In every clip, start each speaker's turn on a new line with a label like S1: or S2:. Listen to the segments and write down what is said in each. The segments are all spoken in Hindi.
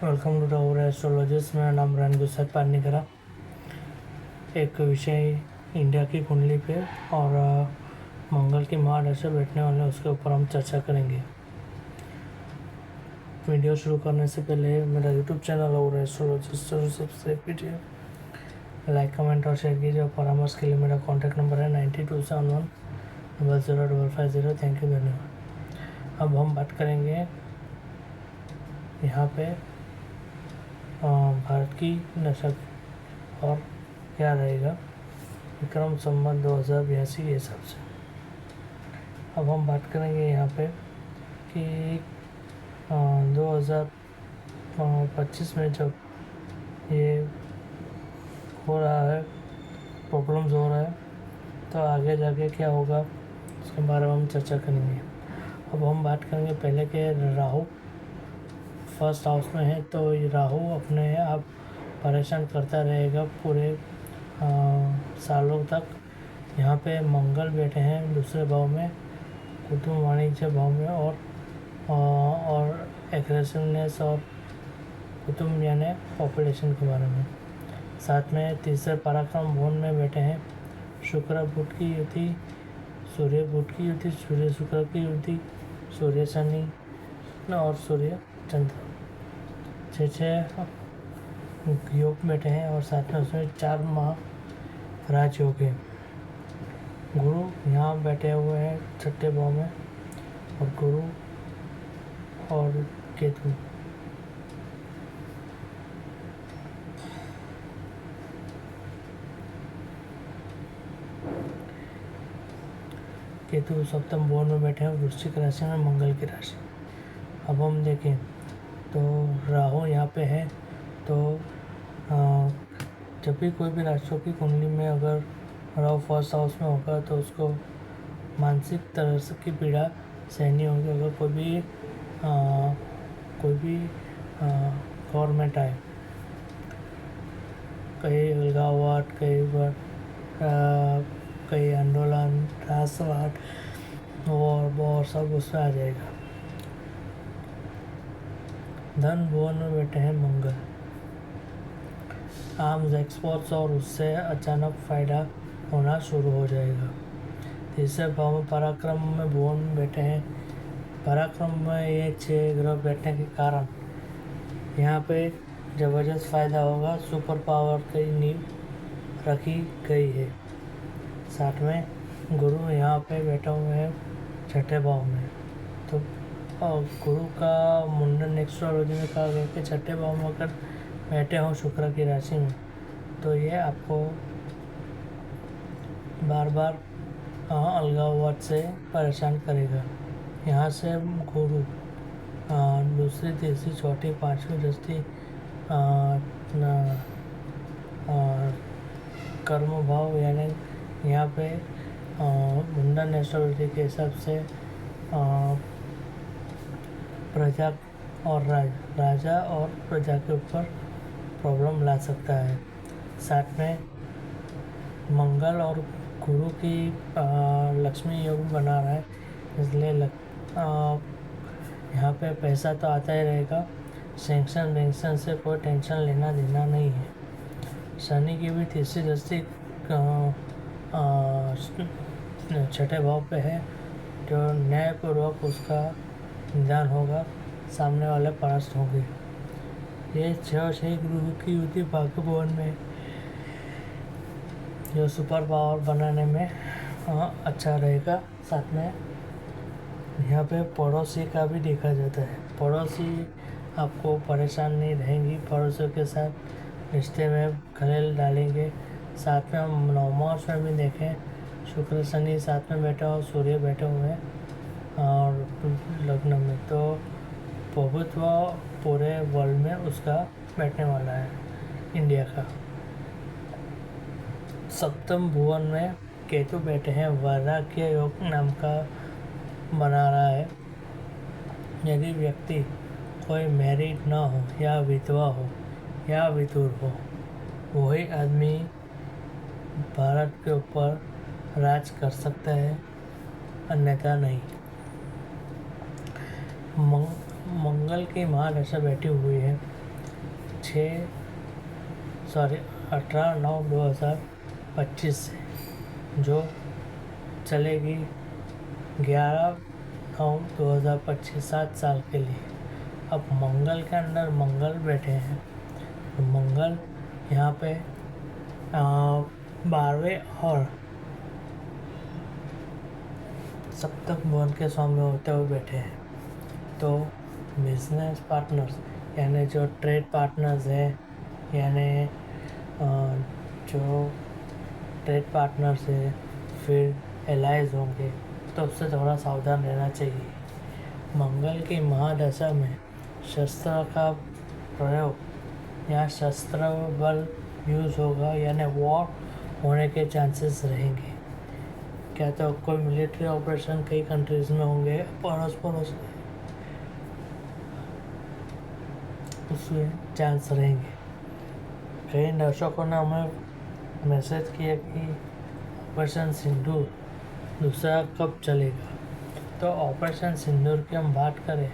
S1: Welcome to the astrologist. मेरा नाम रणगुल पानिकरा। एक विषय इंडिया की कुंडली पे और मंगल की महादशा बैठने वाले उसके ऊपर हम चर्चा करेंगे। वीडियो शुरू करने से पहले मेरा यूट्यूब चैनल और एस्ट्रोलॉजिस्ट जरूर सब्सक्राइब कीजिए, लाइक कमेंट और शेयर कीजिए। और परामर्श के लिए मेरा कॉन्टैक्ट नंबर है 9271 000550। थैंक यू, धन्यवाद। अब हम बात करेंगे यहाँ पे भारत की दशक और क्या रहेगा विक्रम संवत 2082 के हिसाब से। अब हम बात करेंगे यहाँ पे कि 2025 में जब ये हो रहा है, प्रॉब्लम्स हो रहा है, तो आगे जाके क्या होगा उसके बारे में हम चर्चा करेंगे। अब हम बात करेंगे पहले के राहु फर्स्ट हाउस में है, तो ये राहु अपने आप परेशान करता रहेगा पूरे सालों तक। यहाँ पे मंगल बैठे हैं दूसरे भाव में, कुटुंब वाणिज्य भाव में, और एग्रेसिवनेस और कुटुंब यानी पॉपुलेशन के बारे में। साथ में तीसरे पराक्रम भवन में बैठे हैं शुक्र बुध की युति, सूर्य बुध की युति, सूर्य शुक्र की युति, सूर्य शनि और सूर्य चंद्र, छः योग बैठे हैं। और साथ में उसमें 4 राजयोग है। गुरु यहाँ बैठे हुए हैं छठे भाव में, और गुरु और केतु सप्तम भवन में बैठे हैं वृश्चिक राशि में, मंगल की राशि। अब हम देखें तो राहु यहाँ पे है, तो जब भी कोई भी राशियों की कुंडली में अगर राहु फर्स्ट हाउस में होगा तो उसको मानसिक तरह से की पीड़ा सहनी होगी। अगर कोई भी गवर्नमेंट आए, कई अलगाववाद, कई आंदोलन, राष्ट्रवाद, वॉर सब उसमें आ जाएगा। धन भवन में बैठे हैं मंगल, आर्म्स एक्सपोर्ट्स और उससे अचानक फायदा होना शुरू हो जाएगा। तीसरे भाव में पराक्रम में भवन में बैठे हैं। पराक्रम में ये 6 ग्रह बैठने के कारण यहाँ पे ज़बरदस्त फायदा होगा। सुपर पावर की नींव रखी गई है। साथ में गुरु यहाँ पे बैठा हुए हैं छठे भाव में, तो गुरु का मुंडन एस्ट्रोलॉजी में कहा गया कि छठे भाव में अगर बैठे हों शुक्र की राशि में, तो ये आपको बार बार अलगाववाद से परेशान करेगा। यहाँ से गुरु दूसरी, तीसरी, चौथी, पाँचवीं दृष्टि कर्म भाव यानी यहाँ पे मुंडन एस्ट्रोलॉजी के हिसाब से प्रजा और राजा और प्रजा के ऊपर प्रॉब्लम ला सकता है। साथ में मंगल और गुरु की लक्ष्मी योग बना रहा है, इसलिए यहाँ पे पैसा तो आता ही रहेगा। सेंक्शन से कोई टेंशन लेना देना नहीं है। शनि की भी तीसरी दृष्टि छठे भाव पे है, जो न्यायपूर्वक उसका निदान होगा, सामने वाले परास्त होंगे। ये 6 गुरु की युति भाग्य भवन में, जो सुपर पावर बनाने में अच्छा रहेगा। साथ में यहाँ पे पड़ोसी का भी देखा जाता है। पड़ोसी आपको परेशान नहीं रहेंगी, पड़ोसियों के साथ रिश्ते में खलेल डालेंगे। साथ में हम नवमास में भी देखें, शुक्र शनि साथ में बैठा हो, सूर्य बैठे हुए हैं और लग्न में, तो प्रभुत्व पूरे वर्ल्ड में उसका बैठने वाला है, इंडिया का। सप्तम भुवन में केतु बैठे हैं, वैराग्य योग नाम का बना रहा है। यदि व्यक्ति कोई मैरिड ना हो या विधवा हो या विधुर हो, वही आदमी भारत के ऊपर राज कर सकता है, अन्यथा नहीं। मंगल की महादशा बैठी हुई है, 18/9/2025 से, जो चलेगी 11/9/2025, 7 साल के लिए। अब मंगल के अंदर मंगल बैठे हैं, तो मंगल यहाँ पे 12वें और सप्तम भवन के स्वामी होते हुए बैठे हैं। तो बिजनेस पार्टनर्स यानी जो ट्रेड पार्टनर्स हैं, यानी जो ट्रेड पार्टनर्स है, फिर एलाइज होंगे, तो उससे थोड़ा सावधान रहना चाहिए। मंगल की महादशा में शस्त्र का प्रयोग या शस्त्र बल यूज़ होगा, यानी वॉर होने के चांसेस रहेंगे। क्या तो कोई मिलिट्री ऑपरेशन कई कंट्रीज़ में होंगे पड़ोस में, उसमें चांस रहेंगे। कई दर्शकों ने हमें मैसेज किया कि ऑपरेशन सिंदूर दूसरा कब चलेगा। तो ऑपरेशन सिंदूर की हम बात करें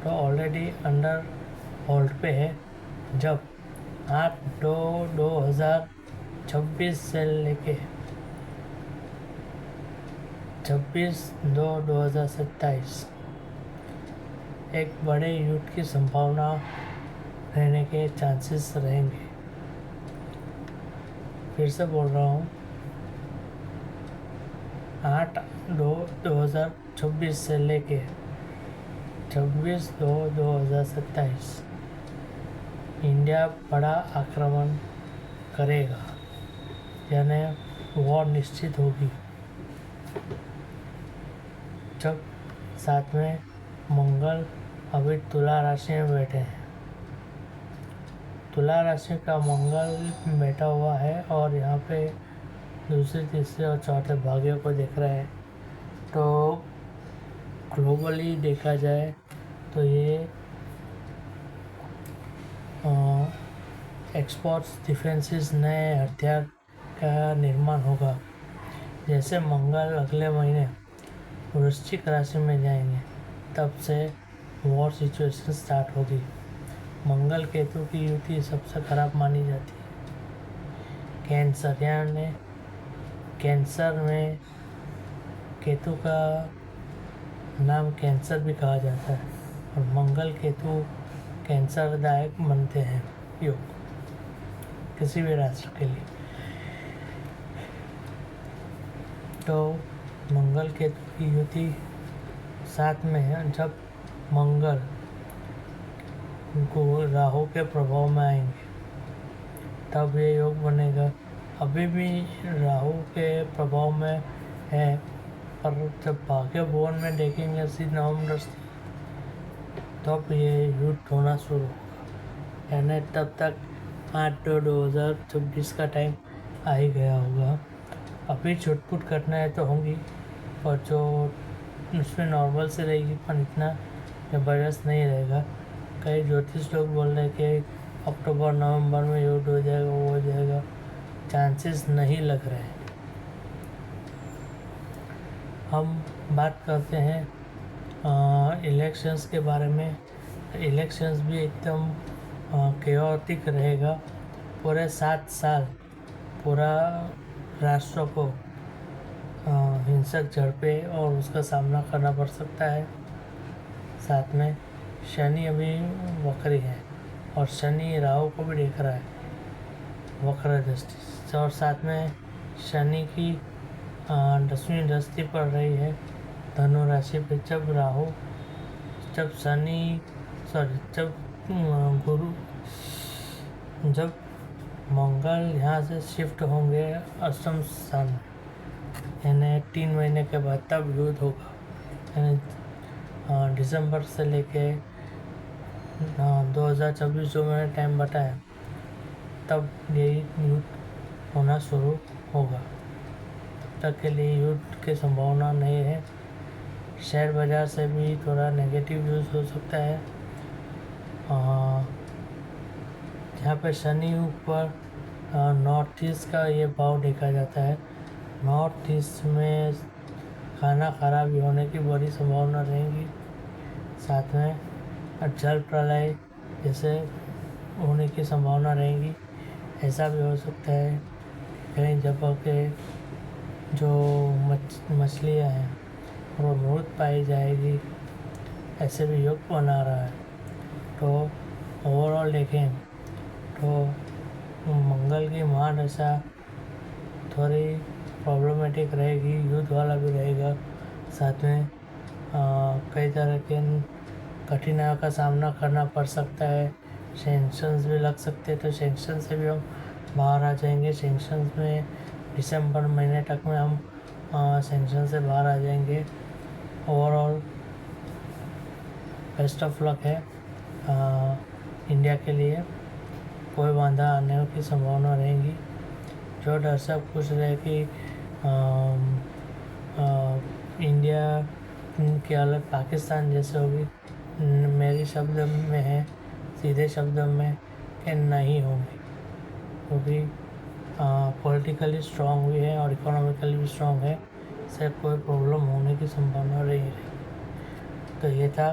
S1: तो ऑलरेडी अंडर होल्ड पे है। जब 8/2/2026 से लेके 26/2/2027 एक बड़े युद्ध की संभावना रहने के चांसेस रहेंगे। फिर से बोल रहा हूँ, 8/2/2026 से लेके 26/2/2027 इंडिया बड़ा आक्रमण करेगा, यानी वॉर निश्चित होगी। जब साथ में मंगल अभी तुला राशि में बैठे हैं, तुला राशि का मंगल बैठा हुआ है और यहाँ पे दूसरे, तीसरे और चौथे भाग्यों को देख रहा है। तो ग्लोबली देखा जाए तो ये एक्सपोर्ट्स, डिफेंसेस, नए हथियार का निर्माण होगा। जैसे मंगल अगले महीने वृश्चिक राशि में जाएंगे, तब से वॉर सिचुएशन स्टार्ट होगी। मंगल केतु की युति सबसे खराब मानी जाती है। कैंसर, यानी कैंसर में केतु का नाम कैंसर भी कहा जाता है, और मंगल केतु कैंसरदायक बनते हैं योग किसी भी राष्ट्र के लिए। तो मंगल केतु की युति साथ में है। जब मंगल राहु के प्रभाव में आएंगे तब ये योग बनेगा। अभी भी राहु के प्रभाव में है, पर जब भाग्य भवन में देखेंगे सीधे नवंबर से, तब ये युद्ध होना शुरू होगा। यानी तब तक 8/2/2026 का टाइम आ ही गया होगा। अभी छुटपुट घटनाएं तो होंगी, पर जो उसमें नॉर्मल से रहेगी, पर इतना ज़बरदस्त नहीं रहेगा। कई ज्योतिष लोग बोल रहे हैं कि अक्टूबर नवंबर में युद्ध हो जाएगा, वो हो जाएगा। चांसेस नहीं लग रहे हैं। हम बात करते हैं इलेक्शंस के बारे में। इलेक्शंस भी एकदम केओटिक रहेगा। पूरे 7 साल पूरा राष्ट्र को हिंसक झड़पें और उसका सामना करना पड़ सकता है। साथ में शनि अभी वक्री है, और शनि राहु को भी देख रहा है वक्र दृष्टि से, और साथ में शनि की 10वीं दृष्टि पड़ रही है धनु राशि पे। जब मंगल यहाँ से शिफ्ट होंगे अष्टम स्थान में, यानी 3 महीने के बाद तब युद्ध होगा। यानी दिसंबर से लेके 2024 जो मैंने टाइम बताया, तब ये युद्ध होना शुरू होगा। तब तक के लिए युद्ध की संभावना नहीं है। शेयर बाज़ार से भी थोड़ा नेगेटिव न्यूज़ हो सकता है। यहाँ पे शनि ऊपर नॉर्थ ईस्ट का ये भाव देखा जाता है। नॉर्थ ईस्ट में खाना खराबी होने की बड़ी संभावना रहेगी। साथ में जल प्रलय जैसे होने की संभावना रहेगी। ऐसा भी हो सकता है कई जगह के जो मछलियाँ हैं वो मृत पाई जाएगी, ऐसे भी योग बना रहा है। तो ओवरऑल देखें तो मंगल की महादशा थोड़ी प्रॉब्लमेटिक रहेगी, युद्ध वाला भी रहेगा, साथ में कई तरह के कठिनाइयों का सामना करना पड़ सकता है, सैंक्शंस भी लग सकते हैं। तो सैंक्शन से भी हम बाहर आ जाएंगे। सैंक्शंस में दिसंबर महीने तक में हम सैंक्शन से बाहर आ जाएंगे। ओवरऑल बेस्ट ऑफ लक है इंडिया के लिए। कोई बाधा आने की संभावना रहेगी। जो दर्शक पूछ रहे कि इंडिया की हालत पाकिस्तान जैसे होगी, मेरे शब्द में है, सीधे शब्दों में कि नहीं होगी, क्योंकि पॉलिटिकली स्ट्रॉन्ग भी है और इकोनॉमिकली भी स्ट्रॉन्ग है, इससे कोई प्रॉब्लम होने की संभावना नहीं रही। तो ये था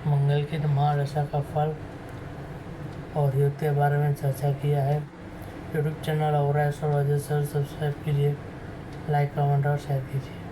S1: मंगल की महादशा का फल और युद्ध के बारे में चर्चा किया है। यूट्यूब चैनल और एस्ट्रोलॉजर सर सब्सक्राइब कीजिए, लाइक कमेंट और शेयर कीजिए।